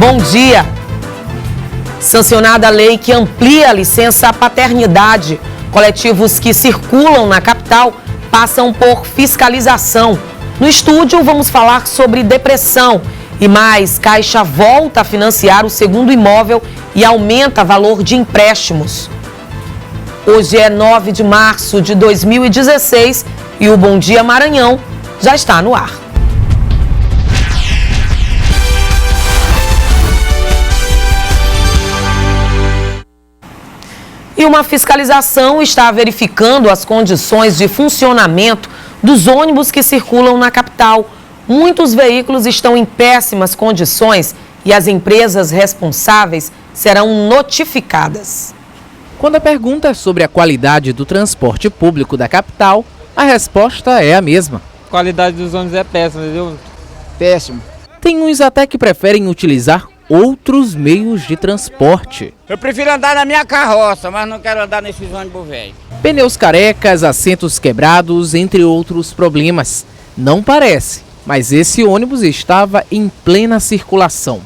Bom dia. Sancionada a lei que amplia a licença paternidade. Coletivos que circulam na capital passam por fiscalização. No estúdio vamos falar sobre depressão. E mais, Caixa volta a financiar o segundo imóvel e aumenta valor de empréstimos. Hoje é 9 de março de 2016 e o Bom Dia Maranhão já está no ar. E uma fiscalização está verificando as condições de funcionamento dos ônibus que circulam na capital. Muitos veículos estão em péssimas condições e as empresas responsáveis serão notificadas. Quando a pergunta é sobre a qualidade do transporte público da capital, a resposta é a mesma. A qualidade dos ônibus é péssima, viu? Péssimo. Tem uns até que preferem utilizar outros meios de transporte. Eu prefiro andar na minha carroça, mas não quero andar nesses ônibus velhos. Pneus carecas, assentos quebrados, entre outros problemas. Não parece, mas esse ônibus estava em plena circulação.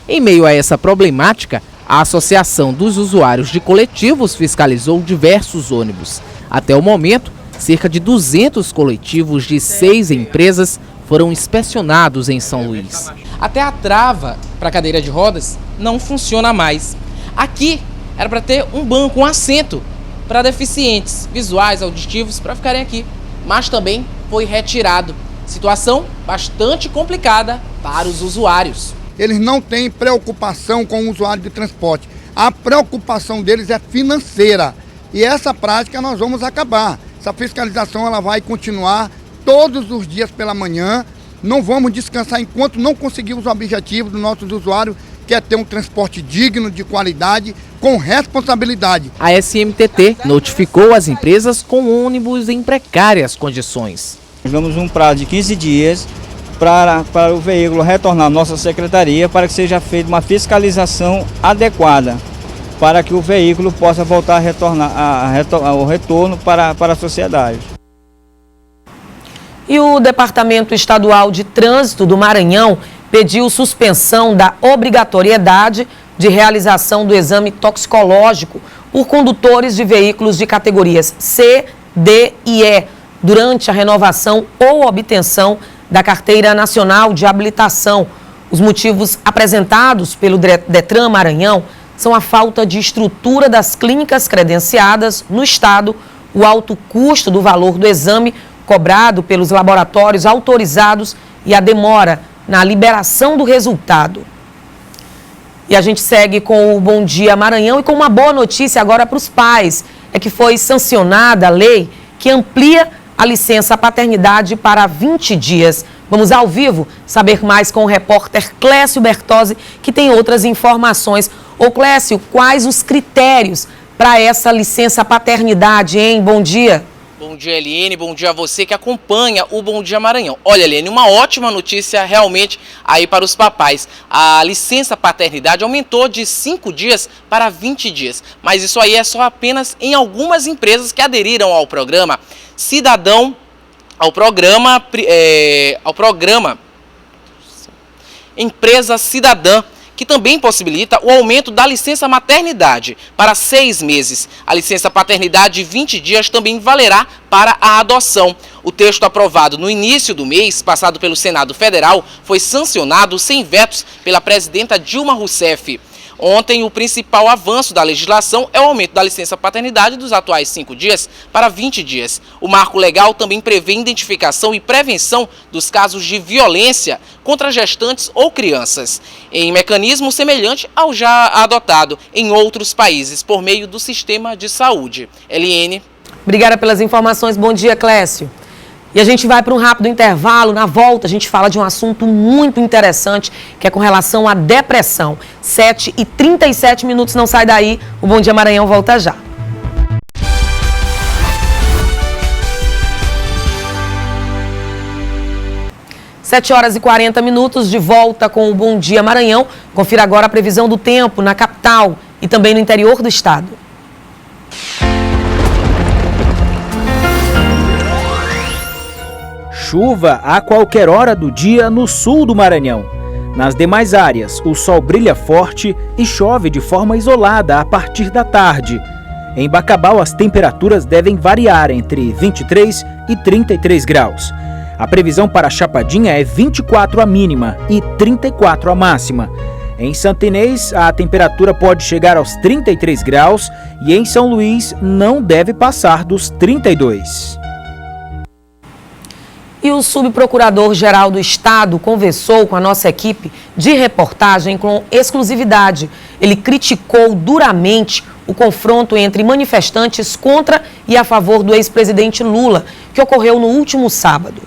Em meio a essa problemática, a Associação dos Usuários de Coletivos fiscalizou diversos ônibus. Até o momento, cerca de 200 coletivos de 6 empresas foram inspecionados em São Luís. Até a trava para a cadeira de rodas não funciona mais. Aqui era para ter um banco, um assento para deficientes visuais, auditivos, para ficarem aqui. Mas também foi retirado. Situação bastante complicada para os usuários. Eles não têm preocupação com o usuário de transporte. A preocupação deles é financeira. E essa prática nós vamos acabar. Essa fiscalização ela vai continuar todos os dias pela manhã. Não vamos descansar enquanto não conseguirmos o objetivo dos nossos usuários, que é ter um transporte digno, de qualidade, com responsabilidade. A SMTT notificou as empresas com ônibus em precárias condições. Nós damos um prazo de 15 dias para o veículo retornar à nossa secretaria para que seja feita uma fiscalização adequada, para que o veículo possa voltar a retornar ao retorno para a sociedade. E o Departamento Estadual de Trânsito do Maranhão pediu suspensão da obrigatoriedade de realização do exame toxicológico por condutores de veículos de categorias C, D e E durante a renovação ou obtenção da Carteira Nacional de Habilitação. Os motivos apresentados pelo Detran Maranhão são a falta de estrutura das clínicas credenciadas no estado, o alto custo do valor do exame cobrado pelos laboratórios autorizados e a demora na liberação do resultado. E a gente segue com o Bom Dia Maranhão e com uma boa notícia agora para os pais. É que foi sancionada a lei que amplia a licença paternidade para 20 dias. Vamos ao vivo saber mais com o repórter Clécio Bertozzi, que tem outras informações. Ô Clécio, quais os critérios para essa licença paternidade, hein? Bom dia. Bom dia, Eliene. Bom dia a você que acompanha o Bom Dia Maranhão. Olha, Eliene, uma ótima notícia realmente aí para os papais. A licença paternidade aumentou de 5 dias para 20 dias. Mas isso aí é só apenas em algumas empresas que aderiram ao programa Cidadão, ao programa Empresa Cidadã, que também possibilita o aumento da licença maternidade para 6 meses. A licença paternidade de 20 dias também valerá para a adoção. O texto aprovado no início do mês, passado pelo Senado Federal, foi sancionado sem vetos pela presidenta Dilma Rousseff. Ontem, o principal avanço da legislação é o aumento da licença paternidade dos atuais 5 dias para 20 dias. O marco legal também prevê identificação e prevenção dos casos de violência contra gestantes ou crianças, em mecanismo semelhante ao já adotado em outros países por meio do sistema de saúde. Eliene. Obrigada pelas informações. Bom dia, Clécio. E a gente vai para um rápido intervalo. Na volta, a gente fala de um assunto muito interessante, que é com relação à depressão. 7h37, não sai daí. O Bom Dia Maranhão volta já. Sete horas e 40 minutos, de volta com o Bom Dia Maranhão. Confira agora a previsão do tempo na capital e também no interior do estado. Chuva a qualquer hora do dia no sul do Maranhão. Nas demais áreas, o sol brilha forte e chove de forma isolada a partir da tarde. Em Bacabal, as temperaturas devem variar entre 23 e 33 graus. A previsão para Chapadinha é 24 a mínima e 34 a máxima. Em Santa Inês, a temperatura pode chegar aos 33 graus e em São Luís não deve passar dos 32. E o subprocurador-geral do Estado conversou com a nossa equipe de reportagem com exclusividade. Ele criticou duramente o confronto entre manifestantes contra e a favor do ex-presidente Lula, que ocorreu no último sábado.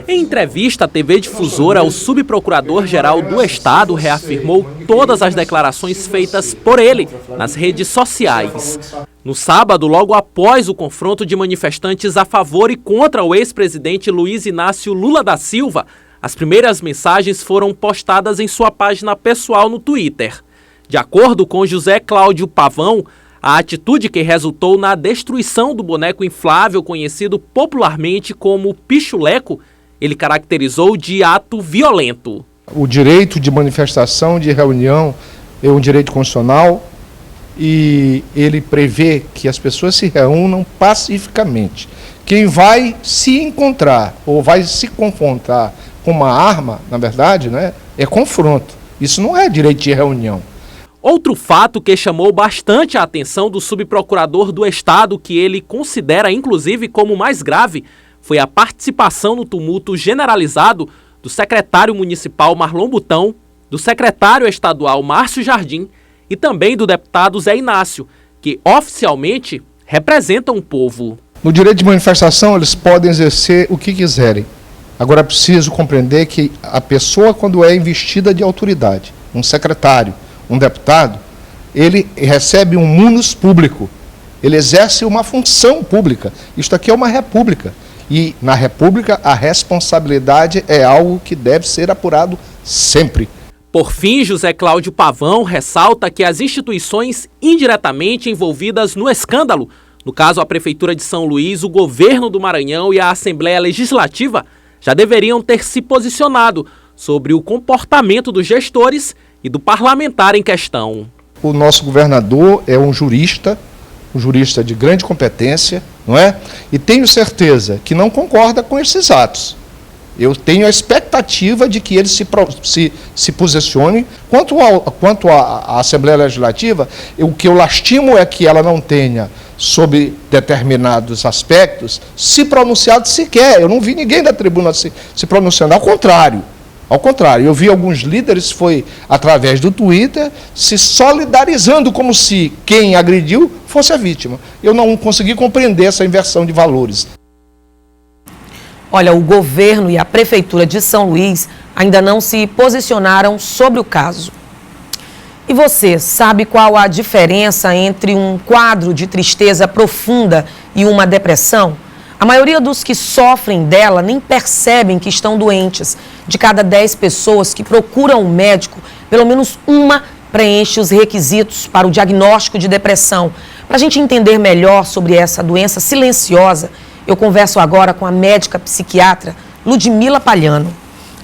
Em entrevista à TV Difusora, o subprocurador-geral do Estado reafirmou todas as declarações feitas por ele nas redes sociais. No sábado, logo após o confronto de manifestantes a favor e contra o ex-presidente Luiz Inácio Lula da Silva, as primeiras mensagens foram postadas em sua página pessoal no Twitter. De acordo com José Cláudio Pavão, a atitude que resultou na destruição do boneco inflável conhecido popularmente como Pichuleco, ele caracterizou de ato violento. O direito de manifestação, de reunião, é um direito constitucional e ele prevê que as pessoas se reúnam pacificamente. Quem vai se encontrar ou vai se confrontar com uma arma, na verdade, né, é confronto. Isso não é direito de reunião. Outro fato que chamou bastante a atenção do subprocurador do Estado, que ele considera inclusive como mais grave, foi a participação no tumulto generalizado do secretário municipal Marlon Butão, do secretário estadual Márcio Jardim e também do deputado Zé Inácio, que oficialmente representam o povo. No direito de manifestação, eles podem exercer o que quiserem. Agora é preciso compreender que a pessoa, quando é investida de autoridade, um secretário, um deputado, ele recebe um munus público, ele exerce uma função pública. Isto aqui é uma república. E na república a responsabilidade é algo que deve ser apurado sempre. Por fim, José Cláudio Pavão ressalta que as instituições indiretamente envolvidas no escândalo, no caso a Prefeitura de São Luís, o Governo do Maranhão e a Assembleia Legislativa, já deveriam ter se posicionado sobre o comportamento dos gestores e do parlamentar em questão. O nosso governador é um jurista de grande competência, não é? E tenho certeza que não concorda com esses atos. Eu tenho a expectativa de que ele se posicione. Quanto à Assembleia Legislativa, o que eu lastimo é que ela não tenha, sobre determinados aspectos, se pronunciado sequer. Eu não vi ninguém da tribuna se pronunciando, ao contrário. Ao contrário, eu vi alguns líderes, foi através do Twitter, se solidarizando como se quem agrediu fosse a vítima. Eu não consegui compreender essa inversão de valores. Olha, o governo e a Prefeitura de São Luís ainda não se posicionaram sobre o caso. E você sabe qual a diferença entre um quadro de tristeza profunda e uma depressão? A maioria dos que sofrem dela nem percebem que estão doentes. De cada 10 pessoas que procuram um médico, pelo menos uma preenche os requisitos para o diagnóstico de depressão. Para a gente entender melhor sobre essa doença silenciosa, eu converso agora com a médica psiquiatra Ludmila Palhano.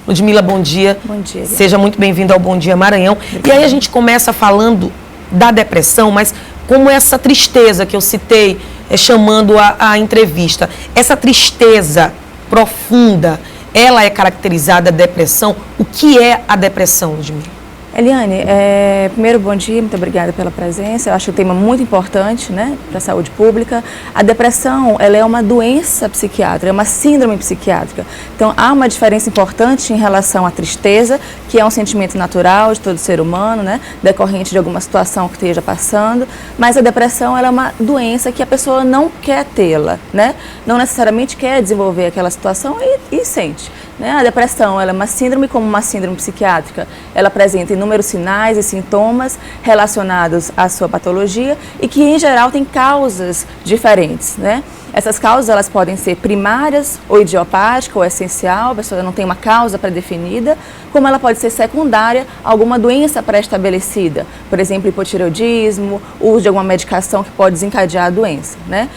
Ludmila, bom dia. Bom dia. Seja muito bem-vinda ao Bom Dia Maranhão. E aí a gente começa falando da depressão, mas como essa tristeza que eu citei, chamando a entrevista, essa tristeza profunda, ela é caracterizada depressão? O que é a depressão, Ludmila? Eliane, primeiro, bom dia, muito obrigada pela presença. Eu acho um tema muito importante, né, para a saúde pública. A depressão, ela é uma doença psiquiátrica, é uma síndrome psiquiátrica. Então, há uma diferença importante em relação à tristeza, que é um sentimento natural de todo ser humano, né, decorrente de alguma situação que esteja passando. Mas a depressão, ela é uma doença que a pessoa não quer tê-la, né, não necessariamente quer desenvolver aquela situação e sente. Né? A depressão, ela é uma síndrome como uma síndrome psiquiátrica. Ela apresenta inúmeros sinais e sintomas relacionados à sua patologia e que, em geral, tem causas diferentes, né? Essas causas elas podem ser primárias, ou idiopática, ou essencial, a pessoa não tem uma causa pré-definida, como ela pode ser secundária, alguma doença pré-estabelecida, por exemplo, hipotireoidismo, uso de alguma medicação que pode desencadear a doença, né?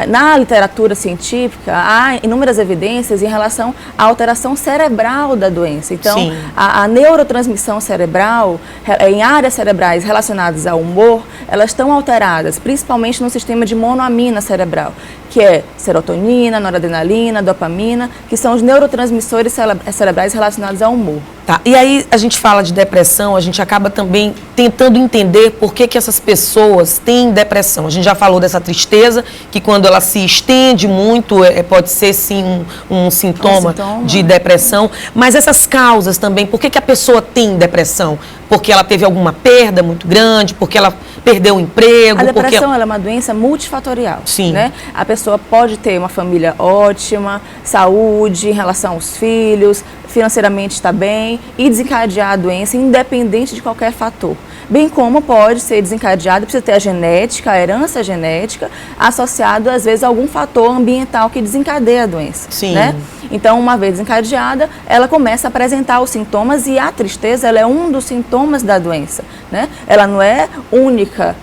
Na literatura científica, há inúmeras evidências em relação à alteração cerebral da doença. Então, a neurotransmissão cerebral, em áreas cerebrais relacionadas ao humor, elas estão alteradas, principalmente no sistema de monoamina cerebral, que é serotonina, noradrenalina, dopamina, que são os neurotransmissores cerebrais relacionados ao humor. Tá. E aí a gente fala de depressão, a gente acaba também tentando entender por que essas pessoas têm depressão. A gente já falou dessa tristeza, que quando ela se estende muito, pode ser sim um sintoma de depressão. Mas essas causas também, por que a pessoa tem depressão? Porque ela teve alguma perda muito grande, porque ela perdeu o emprego? A depressão ela é uma doença multifatorial. Sim. Né? A pessoa pode ter uma família ótima, saúde em relação aos filhos, financeiramente está bem e desencadear a doença independente de qualquer fator. Bem como pode ser desencadeada, precisa ter a genética, a herança genética, associado às vezes a algum fator ambiental que desencadeia a doença. Sim. Né? Então, uma vez desencadeada, ela começa a apresentar os sintomas e a tristeza ela é um dos sintomas da doença. Né? Ela não é única,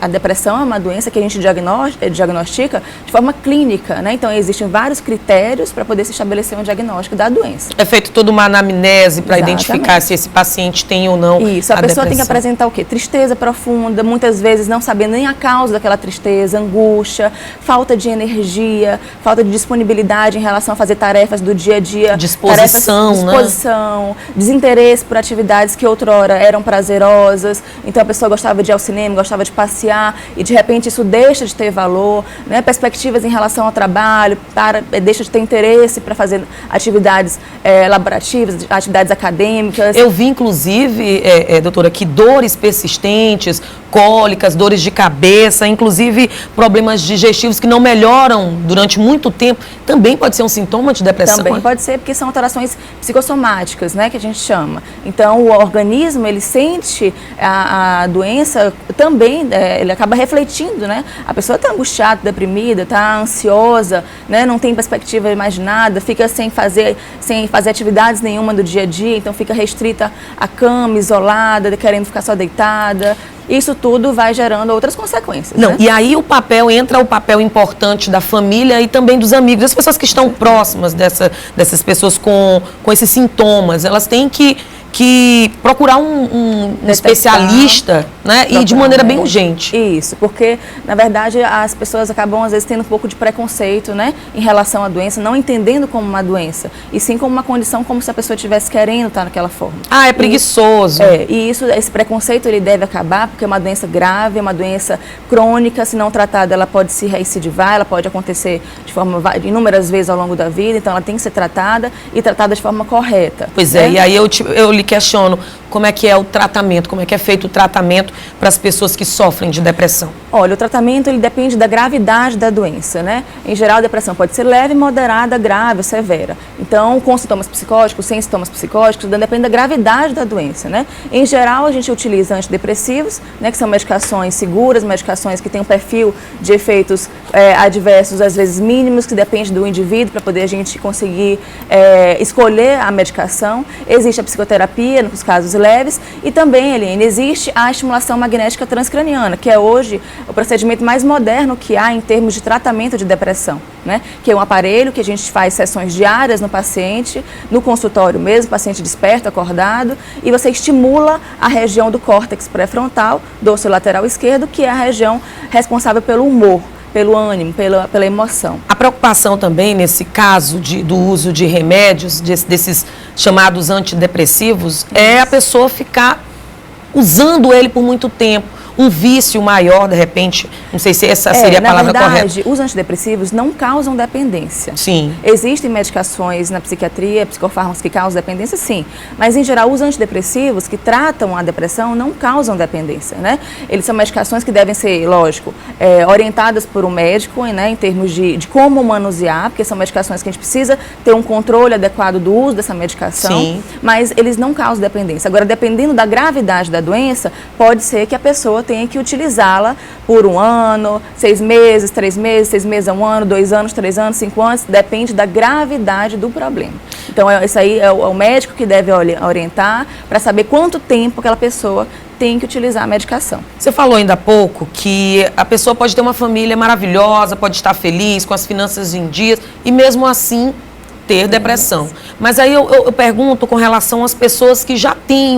a depressão é uma doença que a gente diagnostica de forma clínica. Né? Então, existem vários critérios para poder se estabelecer um diagnóstico da doença. É feito toda uma anamnese para identificar se esse paciente tem ou não Isso, a pessoa tem que apresentar o quê? Tristeza profunda, muitas vezes não sabendo nem a causa daquela tristeza, angústia, falta de energia, falta de disponibilidade em relação a fazer tarefas do dia a dia. Disposição, desinteresse por atividades que outrora eram prazerosas. Então a pessoa gostava de ir ao cinema, gostava de passear e de repente isso deixa de ter valor, né? Perspectivas em relação ao trabalho, deixa de ter interesse para fazer atividades laborativas, atividades acadêmicas. Eu vi inclusive, doutora, que dores persistentes, cólicas, dores de cabeça, inclusive problemas digestivos que não melhoram durante muito tempo, também pode ser um sintoma de depressão? Também pode ser, porque são alterações psicossomáticas, né, que a gente chama. Então, o organismo, ele sente a doença também, ele acaba refletindo, né? A pessoa está angustiada, deprimida, está ansiosa, né, não tem perspectiva mais de nada, fica sem fazer atividades nenhuma do dia a dia, então fica restrita à cama, isolada, querendo ficar só deitada. Isso tudo vai gerando outras consequências. Não, né? E aí entra o papel importante da família e também dos amigos, das pessoas que estão próximas dessas pessoas com esses sintomas. Elas têm que procurar um especialista, né? E de maneira bem urgente. Isso, porque, na verdade, as pessoas acabam, às vezes, tendo um pouco de preconceito, né? Em relação à doença, não entendendo como uma doença, e sim como uma condição, como se a pessoa estivesse querendo estar naquela forma. Ah, é preguiçoso. E esse preconceito, ele deve acabar, porque é uma doença grave, é uma doença crônica, se não tratada, ela pode se recidivar, ela pode acontecer de inúmeras vezes ao longo da vida, então ela tem que ser tratada e tratada de forma correta. Pois é, e aí eu lhe questiono como é que é o tratamento, como é que é feito o tratamento para as pessoas que sofrem de depressão. Olha, o tratamento ele depende da gravidade da doença, né? Em geral, a depressão pode ser leve, moderada, grave ou severa. Então, com sintomas psicóticos, sem sintomas psicóticos, depende da gravidade da doença, né? Em geral, a gente utiliza antidepressivos, né, que são medicações seguras, medicações que têm um perfil de efeitos adversos, às vezes mínimos, que depende do indivíduo para poder a gente conseguir escolher a medicação. Existe a psicoterapia, nos casos leves, e também, Eliane, existe a estimulação magnética transcraniana, que é hoje o procedimento mais moderno que há em termos de tratamento de depressão, né? Que é um aparelho que a gente faz sessões diárias no paciente, no consultório mesmo, paciente desperto, acordado, e você estimula a região do córtex pré-frontal, dorso lateral esquerdo, que é a região responsável pelo humor, pelo ânimo, pela emoção. A preocupação também, nesse caso do uso de remédios, desses chamados antidepressivos, é a pessoa ficar usando ele por muito tempo. Um vício maior, de repente, não sei se essa seria a palavra correta. Na verdade, os antidepressivos não causam dependência. Sim. Existem medicações na psiquiatria, psicofármacos que causam dependência, sim. Mas, em geral, os antidepressivos que tratam a depressão não causam dependência, né? Eles são medicações que devem ser, lógico, orientadas por um médico, né, em termos de como manusear, porque são medicações que a gente precisa ter um controle adequado do uso dessa medicação. Sim. Mas eles não causam dependência. Agora, dependendo da gravidade da doença, pode ser que a pessoa pessoa tenha que utilizá-la por 1 ano, 6 meses, 3 meses, 6 meses a 1 ano, 2 anos, 3 anos, 5 anos, depende da gravidade do problema. Então, isso aí é o médico que deve orientar para saber quanto tempo aquela pessoa tem que utilizar a medicação. Você falou ainda há pouco que a pessoa pode ter uma família maravilhosa, pode estar feliz, com as finanças em dias, e mesmo assim ter depressão. Mas aí eu pergunto com relação às pessoas que já têm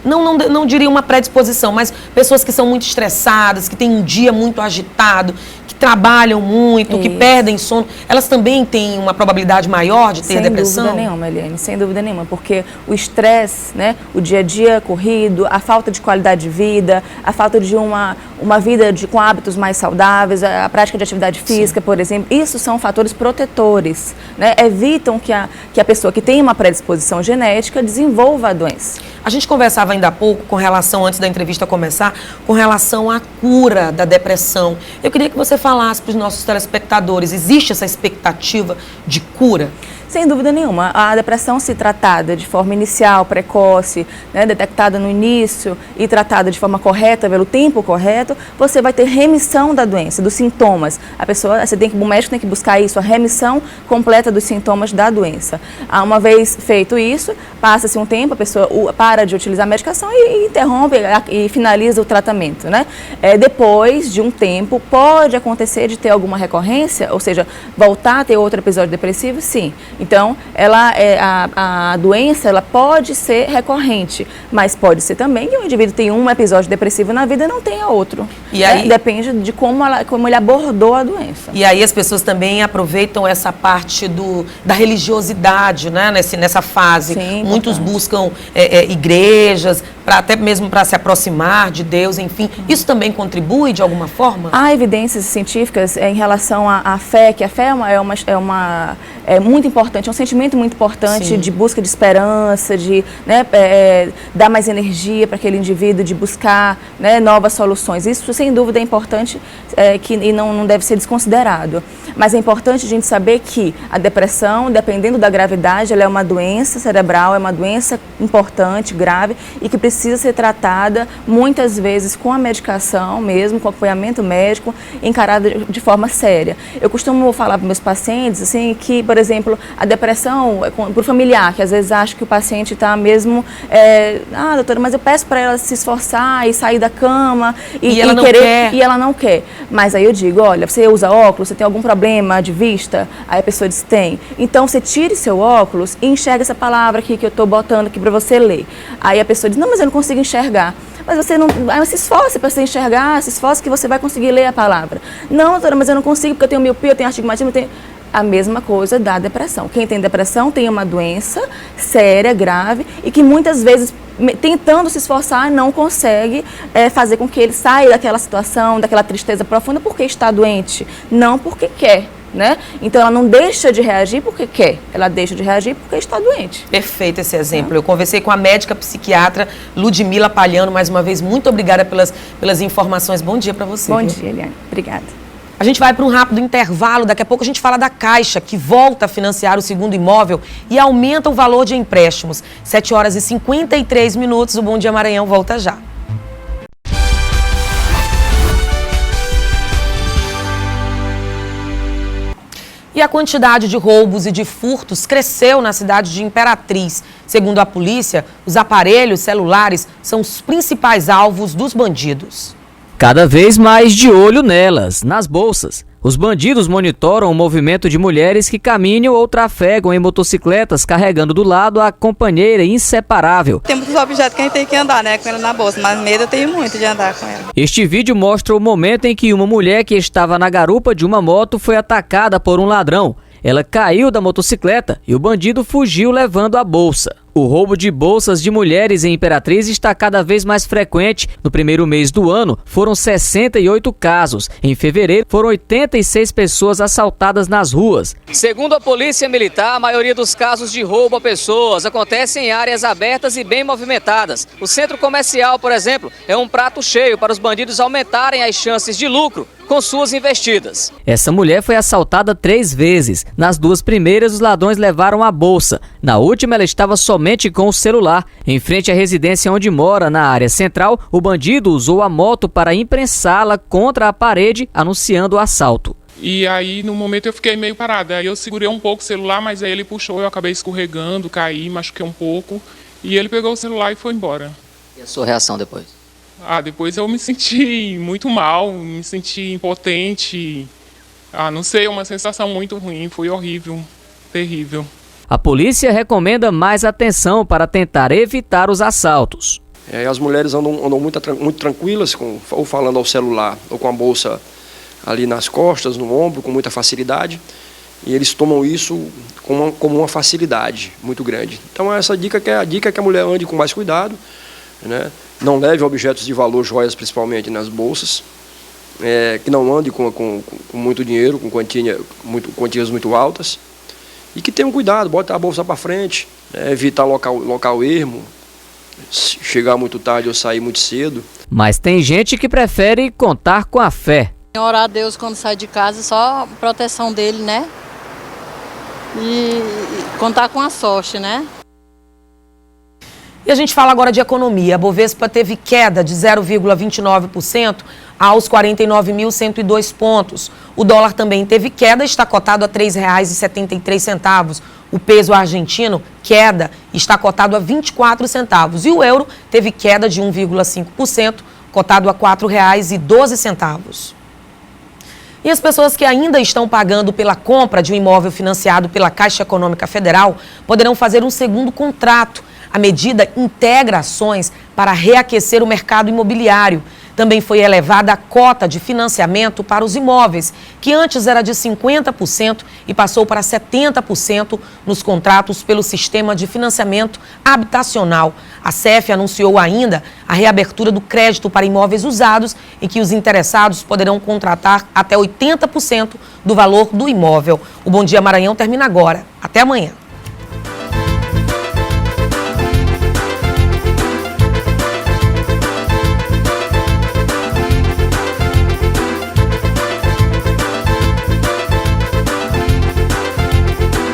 não diria uma predisposição, mas pessoas que são muito estressadas, que têm um dia muito agitado, que trabalham muito, que perdem sono, elas também têm uma probabilidade maior de ter depressão? Sem dúvida nenhuma, Eliane, sem dúvida nenhuma, porque o estresse, né, o dia a dia corrido, a falta de qualidade de vida, a falta de uma vida com hábitos mais saudáveis, a prática de atividade física, por exemplo, isso são fatores protetores, né, evitam que a pessoa que tem uma predisposição genética desenvolva a doença. A gente conversava ainda há pouco com relação, antes da entrevista começar, com relação à cura da depressão. Eu queria que você falasse para os nossos telespectadores, existe essa expectativa de cura? Sem dúvida nenhuma. A depressão, se tratada de forma inicial, precoce, né, detectada no início e tratada de forma correta, pelo tempo correto, você vai ter remissão da doença, dos sintomas. O médico tem que buscar isso, a remissão completa dos sintomas da doença. Uma vez feito isso, passa-se um tempo, a pessoa para de utilizar a medicação e interrompe e finaliza o tratamento, né? Depois de um tempo, pode acontecer de ter alguma recorrência, ou seja, voltar a ter outro episódio depressivo, sim. Então, a doença ela pode ser recorrente, mas pode ser também que o indivíduo tenha um episódio depressivo na vida e não tenha outro. E aí, depende de como ele abordou a doença. E aí as pessoas também aproveitam essa parte da religiosidade, né? Nessa fase. Sim, muitos buscam igrejas, até mesmo para se aproximar de Deus, enfim. Isso também contribui de alguma forma? Há evidências científicas em relação à fé, que a fé é muito importante, é um sentimento muito importante. Sim. De busca de esperança, de dar mais energia para aquele indivíduo, de buscar, né, novas soluções. Isso, sem dúvida, é importante e não deve ser desconsiderado. Mas é importante a gente saber que a depressão, dependendo da gravidade, ela é uma doença cerebral, é uma doença importante, grave, e que precisa ser tratada muitas vezes com a medicação mesmo, com acompanhamento médico, encarada de forma séria. Eu costumo falar para meus pacientes assim, que, por exemplo, a depressão por familiar, que às vezes acha que o paciente está mesmo, doutora, mas eu peço para ela se esforçar e sair da cama e ela não quer. E ela não quer. Mas aí eu digo, olha, você usa óculos, você tem algum problema de vista? Aí a pessoa diz, tem. Então você tire seu óculos e enxerga essa palavra aqui que eu estou botando aqui para você ler. Aí a pessoa diz, não, mas eu não consigo enxergar. Mas você não, se esforce para você enxergar, se esforce que você vai conseguir ler a palavra. Não, doutora, mas eu não consigo porque eu tenho miopia, eu tenho astigmatismo, eu tenho... A mesma coisa da depressão. Quem tem depressão tem uma doença séria, grave, e que muitas vezes, tentando se esforçar, não consegue fazer com que ele saia daquela situação, daquela tristeza profunda, porque está doente, não porque quer. Né? Então ela não deixa de reagir porque quer, ela deixa de reagir porque está doente. Perfeito esse exemplo. Eu conversei com a médica psiquiatra Ludmila Palhano, mais uma vez, muito obrigada pelas informações. Bom dia para você. Bom dia, Eliane. Obrigada. A gente vai para um rápido intervalo, daqui a pouco a gente fala da Caixa, que volta a financiar o segundo imóvel e aumenta o valor de empréstimos. 7h53, o Bom Dia Maranhão volta já. E a quantidade de roubos e de furtos cresceu na cidade de Imperatriz. Segundo a polícia, os aparelhos celulares são os principais alvos dos bandidos. Cada vez mais de olho nelas, nas bolsas. Os bandidos monitoram o movimento de mulheres que caminham ou trafegam em motocicletas carregando do lado a companheira inseparável. Tem muitos objetos que a gente tem que andar, né, com ela na bolsa, mas medo eu tenho muito de andar com ela. Este vídeo mostra o momento em que uma mulher que estava na garupa de uma moto foi atacada por um ladrão. Ela caiu da motocicleta e o bandido fugiu levando a bolsa. O roubo de bolsas de mulheres em Imperatriz está cada vez mais frequente. No primeiro mês do ano, foram 68 casos. Em fevereiro, foram 86 pessoas assaltadas nas ruas. Segundo a Polícia Militar, a maioria dos casos de roubo a pessoas acontecem em áreas abertas e bem movimentadas. O centro comercial, por exemplo, é um prato cheio para os bandidos aumentarem as chances de lucro com suas investidas. Essa mulher foi assaltada 3 vezes. Nas 2 primeiras, os ladrões levaram a bolsa. Na última, ela estava somente diretamente com o celular. Em frente à residência onde mora, na área central, o bandido usou a moto para imprensá-la contra a parede, anunciando o assalto. E aí, no momento, eu fiquei meio parada. Aí eu segurei um pouco o celular, mas aí ele puxou, eu acabei escorregando, caí, machuquei um pouco. E ele pegou o celular e foi embora. E a sua reação depois? Depois eu me senti muito mal, me senti impotente. Não sei, uma sensação muito ruim, foi horrível, terrível. A polícia recomenda mais atenção para tentar evitar os assaltos. As mulheres andam muito tranquilas, ou falando ao celular, ou com a bolsa ali nas costas, no ombro, com muita facilidade. E eles tomam isso como uma facilidade muito grande. Então essa dica é que a mulher ande com mais cuidado, né? Não leve objetos de valor, joias principalmente, nas bolsas. Que não ande com muito dinheiro, com quantias muito altas. E que tenham cuidado, bota a bolsa para frente, evitar local ermo, chegar muito tarde ou sair muito cedo. Mas tem gente que prefere contar com a fé. Orar a Deus quando sai de casa, só a proteção dele, né? E contar com a sorte, né? E a gente fala agora de economia. A Bovespa teve queda de 0,29% aos 49.102 pontos. O dólar também teve queda, está cotado a R$ 3,73. O peso argentino, queda, está cotado a 24 centavos. E o euro teve queda de 1,5%, cotado a R$ 4,12. E as pessoas que ainda estão pagando pela compra de um imóvel financiado pela Caixa Econômica Federal poderão fazer um segundo contrato. A medida integra ações para reaquecer o mercado imobiliário. Também foi elevada a cota de financiamento para os imóveis, que antes era de 50% e passou para 70% nos contratos pelo sistema de financiamento habitacional. A CEF anunciou ainda a reabertura do crédito para imóveis usados, em que os interessados poderão contratar até 80% do valor do imóvel. O Bom Dia Maranhão termina agora. Até amanhã.